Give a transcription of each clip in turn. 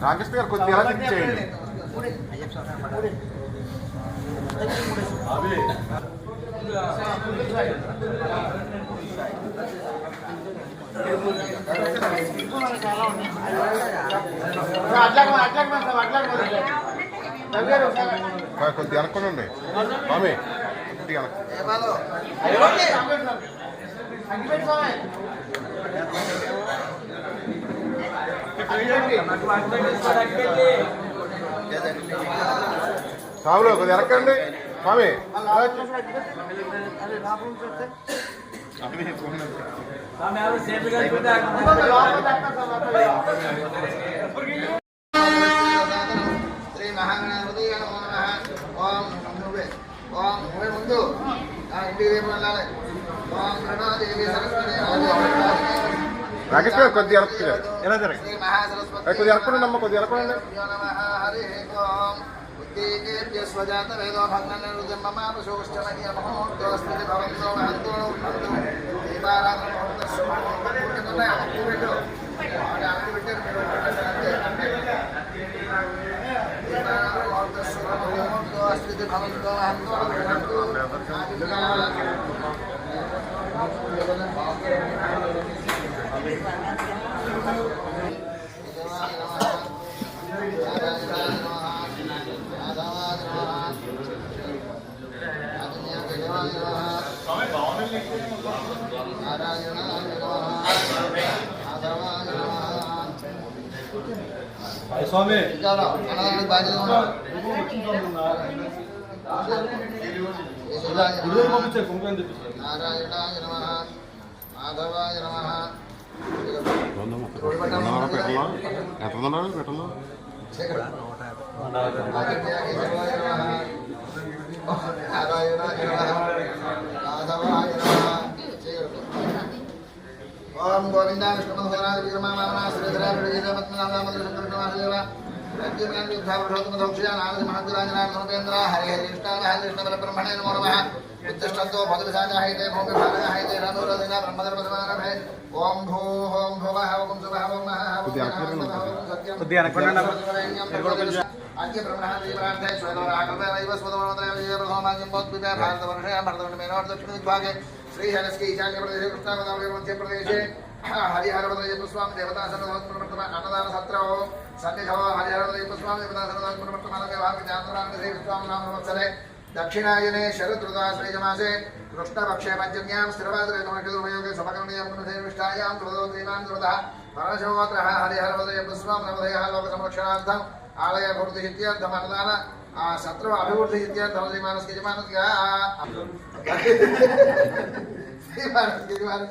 రాకేష్ గారు కొద్దిగా ఎలా థింక్ చేయండి. కొద్దిగా అనుకోండి స్వామి, కొద్దిగా స్వామిలో కొద్దిగా ఎరకండి స్వామి. శ్రీ మహాగణపతి ఓం ఓం ముందు ఇంటికి రేపు వెళ్ళాలి. ఓం ప్రణాదేవి సరస్వతి రాకేష్ గారు కొద్దిగా ఎలా జరగదు కొద్దిగా ఎరకండి అమ్మ, కొద్దిగా ఎరకండి. స్వజాత వేదో భంగం నారాయణ స్వామి ఇంకా అన్నదానికి బాధ్యత ఉన్నాడు. పంపించారు కుంకుమ తెప్పించారు. నారాయణాయ నమః మాధవాయ నమః పెట్టలో పెట్టలో ఓం గోవింద విష్ణుమధోరాజ విక్రమామా శ్రీధరా విజయమత్మనామదేవ నారదమహద్రాజనారదమహద్రాజనారదమేంద్ర హరి హరి కృష్ణ హరి కృష్ణ బ్రహ్మణే నమో నమః ఉత్తిష్టంతో భద్రసాజాహితే భూమి భారగాహితే రామోరదిన బ్రహ్మధర్మధర్మధర్మే ఓం భూ ఓం భువః ఓం సువః ఓం మహః ఓం సత్యం కొద్దిగా అనుకోండి आज्ञा ब्रह्मणः देवरान्ते स्वयंवराकृतैव स्वतमोदरैव प्रथमाज्ञं बोद्विते भारतवर्षे भरतवर्षमेनोर् दक्षिणदिग्भागे श्रीशैलस्के ईशान्यप्रदेशे कृष्णागोदावरी मध्यप्रदेशे हरिहरवदयपुस्वामी देवतासनवर्तमान अन्नदानसत्रौ सन्निधौ हरिहरवदयपुस्वामी देवतासनवर्तमानमे भागजातरान्ते विश्वां नाम संवत्सरे दक्षिणायने शरदृताश्रयमासे कृष्णपक्षे पञ्चम्यां स्थिरवादुर्योगे समकरणीयं पुनर्विष्टायां कृतोत्रीमां कृतः परशोत्रः हरिहरवदयपुस्वां नवदयः लोकसंरक्षणार्थम् आलय अभिवृद्धि इत्यर्थम अन्नदान शत्रु अभिवृद्धि इत्यर्थम श्रीमानस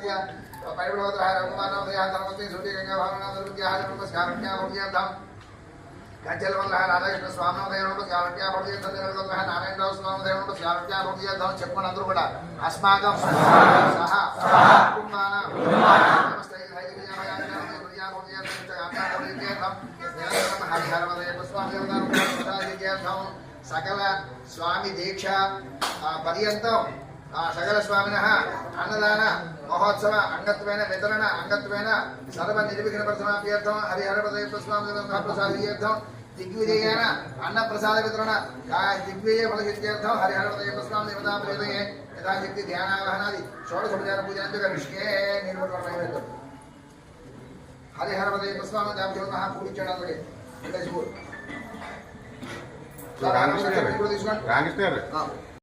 के परिवर्तन रघुमानव दया धर्मते सूर्य गंगा भावना दुर्विद्या नमस्कारण्या भव्यर्थम कंचल वल्लभ राधाकृष्ण स्वामी दया नमस्कारण्या भव्यर्थम सत्यनारायण नारायण राव स्वामी दया नमस्कारण्या भव्यर्थम చెప్పు అందరూ కూడా अस्माकं सह कुमार नमस्ते सकल स्वामी दीक्षा पर्यंतं सकल स्वामिनः अन्नदान महोत्सव अंगत्वेन वितरण अंगत्वेन सर्व निर्विघ्न प्रसमाप्यर्थं हरिहरपदे स्वामी प्रसादीयर्थं दिग्विजयेन अन्न प्रसाद वितरण दिग्विजय फलसिद्ध्यर्थं हरिहरपदे स्वामी देवता प्रेरये यथाशक्ति ध्यानावहनादि षोडशोपचार पूजनं च करिष्ये निर्मलवर्णयेत् हरिहरपदे स्वामी दाभ्योतः पूजिंచడానికి రామకృష్ణ గారు